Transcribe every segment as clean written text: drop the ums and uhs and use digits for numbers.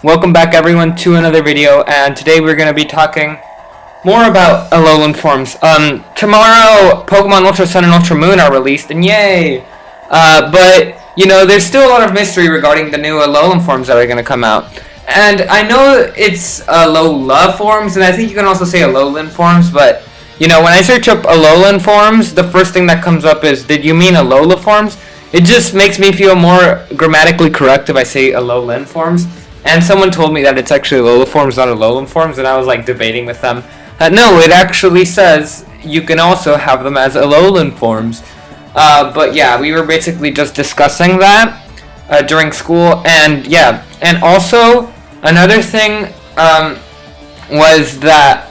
Welcome back everyone to another video, and today we're going to be talking more about Alolan Forms. Tomorrow Pokemon Ultra Sun and Ultra Moon are released, and yay! But, you know, there's still a lot of mystery regarding the new Alolan Forms that are going to come out. And I know it's Alola Forms, and I think you can also say Alolan Forms, but, you know, when I search up Alolan Forms, the first thing that comes up is, did you mean Alola Forms? It just makes me feel more grammatically correct if I say Alolan Forms. And someone told me that it's actually Alola Forms, not Alolan Forms, and I was like debating with them. No, it actually says you can also have them as Alolan Forms. But yeah, we were basically just discussing that during school, and yeah. And also, another thing was that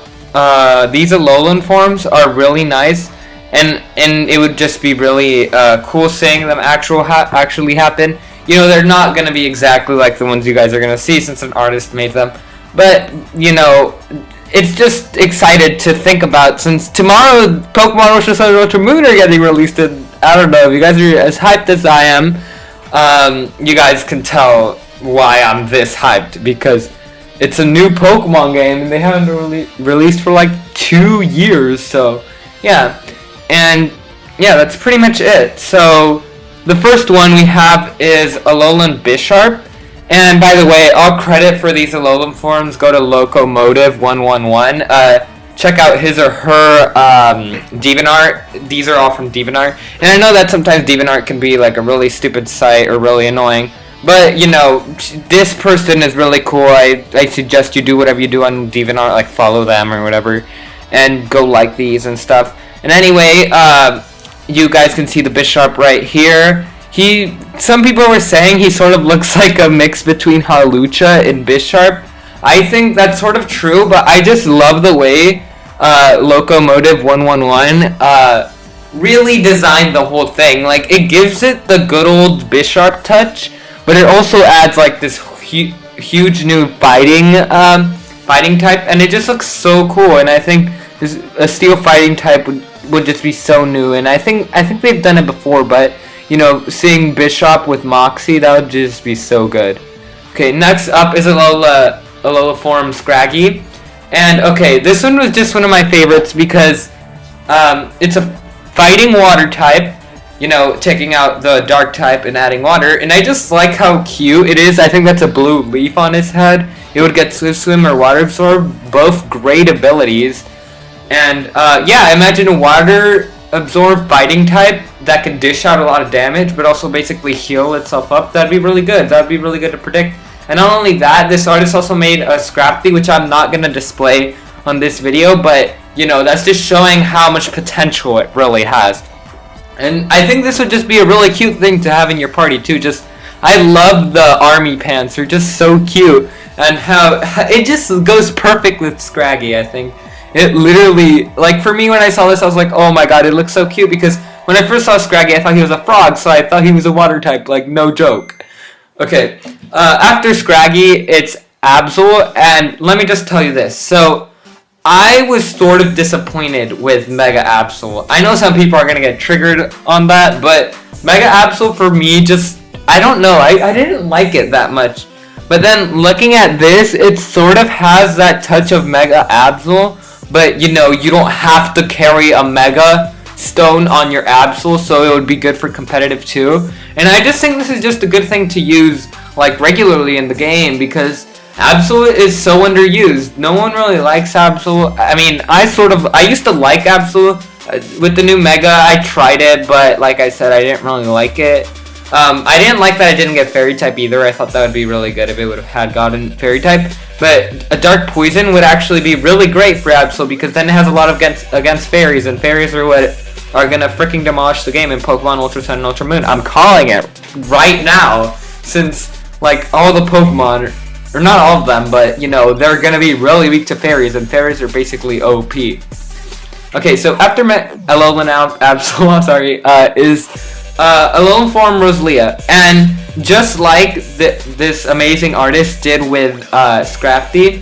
these Alolan Forms are really nice, and it would just be really cool seeing them actually happen. You know, they're not going to be exactly like the ones you guys are going to see since an artist made them. But, you know, it's just excited to think about since tomorrow Pokemon Ultra Sun and Ultra Moon are getting released. And I don't know, if you guys are as hyped as I am, you guys can tell why I'm this hyped. Because it's a new Pokemon game and they haven't been released for like 2 years. So, yeah. And, yeah, that's pretty much it. So the first one we have is Alolan Bisharp, and by the way, all credit for these Alolan Forms go to Locomotive111. Check out his or her DeviantArt. These are all from DeviantArt, and I know that sometimes DeviantArt can be like a really stupid site or really annoying, but you know, this person is really cool. I suggest you do whatever you do on DeviantArt, like follow them or whatever, and go like these and stuff. And anyway, you guys can see the Bisharp right here. Some people were saying he sort of looks like a mix between Hawlucha and Bisharp. I think that's sort of true, but I just love the way Locomotive111 really designed the whole thing. Like, it gives it the good old Bisharp touch, but it also adds like this huge new fighting type, and it just looks so cool. And I think a steel fighting type would just be so new, and I think they've done it before, but you know, seeing Bisharp with Moxie, that would just be so good. Okay, next up is Alola Forms Scraggy, and okay, this one was just one of my favorites because it's a fighting water type, you know, taking out the dark type and adding water, and I just like how cute it is. I think that's a blue leaf on his head. It would get Swift Swim or Water Absorb, both great abilities. And yeah, imagine a water absorb fighting type that can dish out a lot of damage but also basically heal itself up. That'd be really good. That'd be really good to predict. And not only that, this artist also made a Scraggy, which I'm not going to display on this video, but you know, that's just showing how much potential it really has. And I think this would just be a really cute thing to have in your party too. I love the army pants. They're just so cute, and how it just goes perfect with Scraggy, I think. It literally, like for me when I saw this, I was like, oh my god, it looks so cute, because when I first saw Scraggy, I thought he was a frog, so I thought he was a water type, like no joke. Okay, after Scraggy, it's Absol, and let me just tell you this. So, I was sort of disappointed with Mega Absol. I know some people are going to get triggered on that, but Mega Absol for me just, I don't know, I didn't like it that much. But then looking at this, it sort of has that touch of Mega Absol. But, you know, you don't have to carry a Mega Stone on your Absol, so it would be good for competitive too. And I just think this is just a good thing to use, like, regularly in the game, because Absol is so underused. No one really likes Absol. I mean, I used to like Absol. With the new Mega, I tried it, but like I said, I didn't really like it. I didn't like that I didn't get Fairy type either. I thought that would be really good if it would have gotten Fairy type. But a Dark Poison would actually be really great for Absol, because then it has a lot of against Fairies, and Fairies are what are gonna freaking demolish the game in Pokemon Ultra Sun and Ultra Moon. I'm calling it right now, since like all the Pokemon, or not all of them, but you know, they're gonna be really weak to Fairies, and Fairies are basically OP. Okay, so after Alolan Absol, I'm sorry, is Alolan Form Rosalia, and just like this amazing artist did with Scraggy,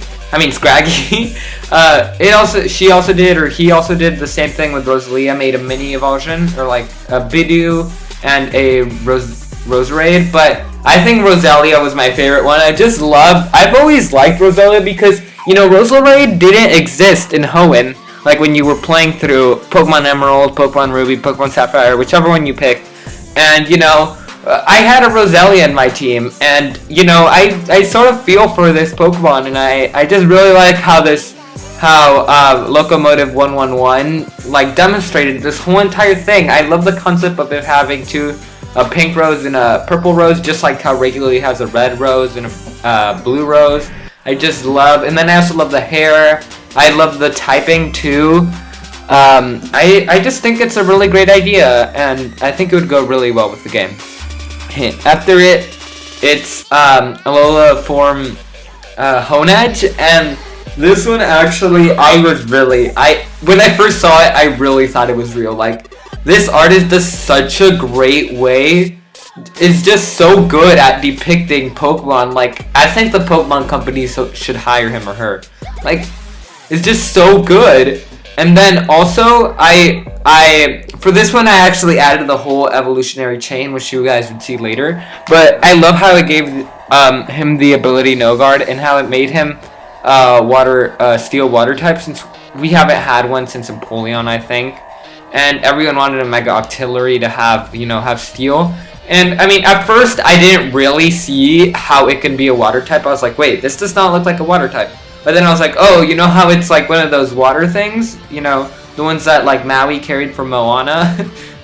he also did the same thing with Rosalia. Made a mini evolution, or like a Bidoof and a Roserade, but I think Roselia was my favorite one. I've always liked Roselia because, you know, Roserade didn't exist in Hoenn, like when you were playing through Pokemon Emerald, Pokemon Ruby, Pokemon Sapphire, whichever one you picked. And, you know, I had a Roselia in my team, and, you know, I sort of feel for this Pokemon, and I just really like how Locomotive 111 like demonstrated this whole entire thing. I love the concept of it having a pink rose and a purple rose, just like how regularly has a red rose and a blue rose. I just love, and then I also love the hair. I love the typing too. I just think it's a really great idea, and I think it would go really well with the game. After it's Alola Form Honedge, and this one actually, when I first saw it, I really thought it was real. Like, this artist does such a great way, is just so good at depicting Pokemon. Like, I think the Pokemon company should hire him or her. Like, it's just so good. And then also, for this one, I actually added the whole evolutionary chain, which you guys would see later. But I love how it gave him the ability No Guard, and how it made him steel water type, since we haven't had one since Empoleon, I think. And everyone wanted a Mega Octillery to have, you know, have steel. And I mean, at first I didn't really see how it can be a water type. I was like, wait, this does not look like a water type. But then I was like, oh, you know how it's like one of those water things? You know, the ones that like Maui carried from Moana?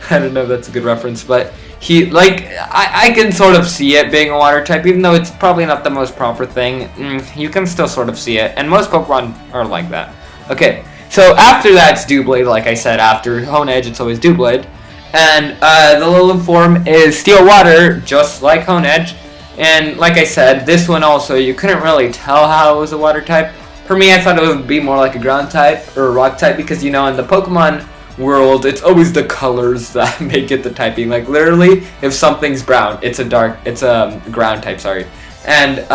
I don't know if that's a good reference, but I can sort of see it being a water type, even though it's probably not the most proper thing. You can still sort of see it, and most Pokemon are like that. Okay, so after that, it's Doublade, like I said. After Honedge, it's always Doublade. And the Alolan form is Steel Water, just like Honedge. And like I said, this one also, you couldn't really tell how it was a water type. For me, I thought it would be more like a ground type or a rock type, because, you know, in the Pokemon world, it's always the colors that make it the typing. Like, literally, if something's brown, it's a ground type, sorry. And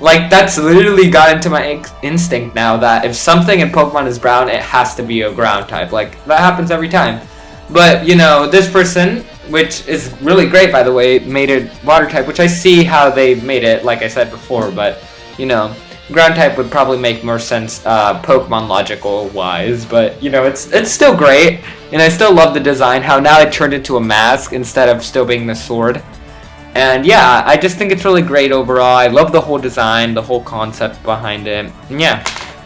like, that's literally got into my instinct now, that if something in Pokemon is brown, it has to be a ground type. Like, that happens every time. But, you know, this person, which is really great, by the way, made it water type, which I see how they made it, like I said before, but, you know, ground type would probably make more sense Pokemon logical wise, but, you know, it's still great, and I still love the design, how now it turned into a mask instead of still being the sword. And yeah, I just think it's really great overall. I love the whole design, the whole concept behind it, and yeah,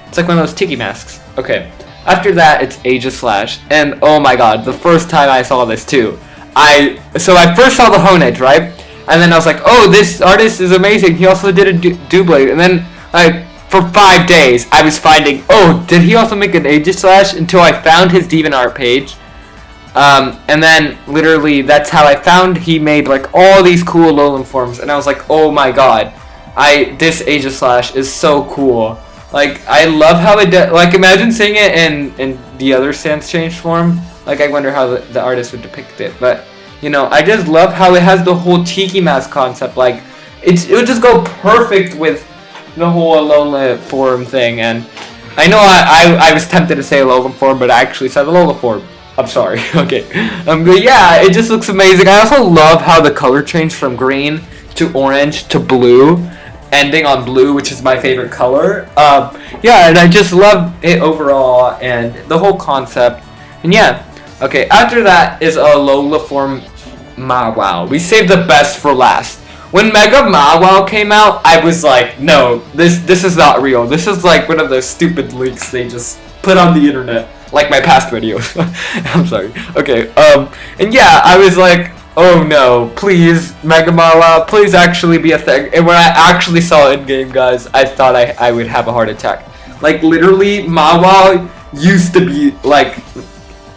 it's like one of those tiki masks. Okay, after that, it's Aegislash, and oh my god, the first time I saw this too, I first saw the Honedge, right? And then I was like, oh, this artist is amazing, he also did a Doublade, and then, like, for 5 days, I was finding, oh, did he also make an Aegislash? Until I found his DeviantArt page. And then, literally, that's how I found he made, like, all these cool Alolan forms. And I was like, oh my god, this Aegislash is so cool. Like, I love how it does, like, imagine seeing it in the other Sans Change form. Like, I wonder how the artist would depict it. But, you know, I just love how it has the whole Tiki Mask concept. Like, it would just go perfect with the whole Alola form thing. And I know I was tempted to say Alolan form, but I actually said Alola form. I'm sorry. Okay. But yeah, it just looks amazing. I also love how the color changed from green to orange to blue, ending on blue, which is my favorite color. Yeah, and I just love it overall and the whole concept. And yeah. Okay, after that is Alola form Mawile. We saved the best for last. When Mega Mawile came out, I was like, no, this is not real. This is like one of those stupid leaks they just put on the internet, like my past videos. I'm sorry. Okay, and yeah, I was like, oh no, please, Mega Mawile, please actually be a thing. And when I actually saw it in game, guys, I thought I would have a heart attack. Like, literally, Mawile used to be, like,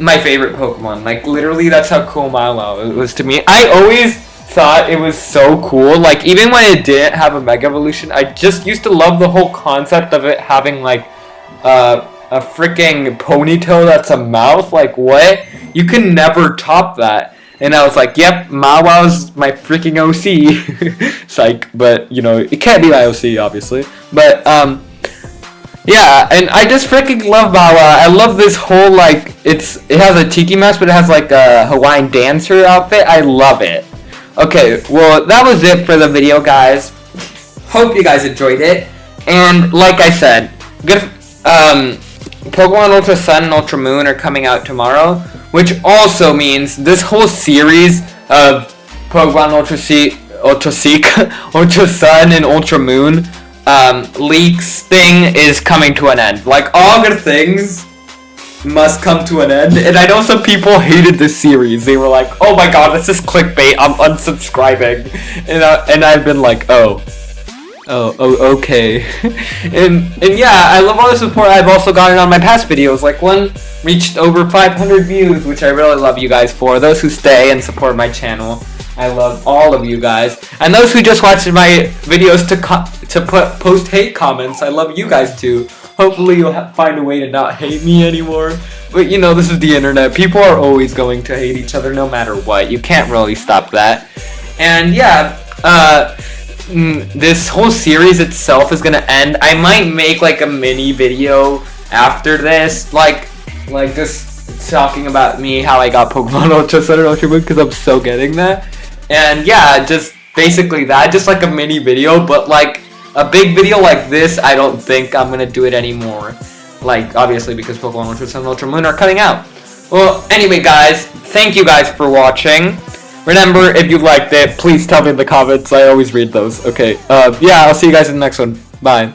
my favorite Pokemon. Like, literally, that's how cool Mawile was to me. I always thought it was so cool. Like, even when it didn't have a Mega Evolution, I just used to love the whole concept of it having, like, a freaking ponytail that's a mouth. Like, what? You can never top that. And I was like, yep, Mawile's my freaking OC. Psych. But, you know, it can't be my OC, obviously. But, yeah, and I just freaking love Mawile. I love this whole, like, it has a tiki mask, but it has, like, a Hawaiian dancer outfit. I love it. Okay, well, that was it for the video, guys. Hope you guys enjoyed it. And like I said, Pokemon Ultra Sun and Ultra Moon are coming out tomorrow, which also means this whole series of Pokemon Ultra Sun and Ultra Moon leaks thing is coming to an end. Like, all good things must come to an end, and I know some people hated this series. They were like, oh my god, this is clickbait, I'm unsubscribing. And I've been like, oh, okay. and yeah, I love all the support I've also gotten on my past videos. Like, one reached over 500 views, which I really love you guys for. Those who stay and support my channel, I love all of you guys. And those who just watch my videos to post hate comments, I love you guys too. Hopefully you'll find a way to not hate me anymore. But you know, this is the internet. People are always going to hate each other no matter what. You can't really stop that. And yeah, this whole series itself is gonna end. I might make like a mini video after this, like just talking about me, how I got Pokemon Ultra Sun and Ultra Moon, because I'm so getting that. And yeah, just basically that, just like a mini video. But like a big video like this, I don't think I'm gonna do it anymore. Like, obviously, because Pokemon Ultra Sun and Ultra Moon are coming out. Well, anyway, guys, thank you guys for watching. Remember, if you liked it, please tell me in the comments. I always read those. Okay, yeah, I'll see you guys in the next one. Bye.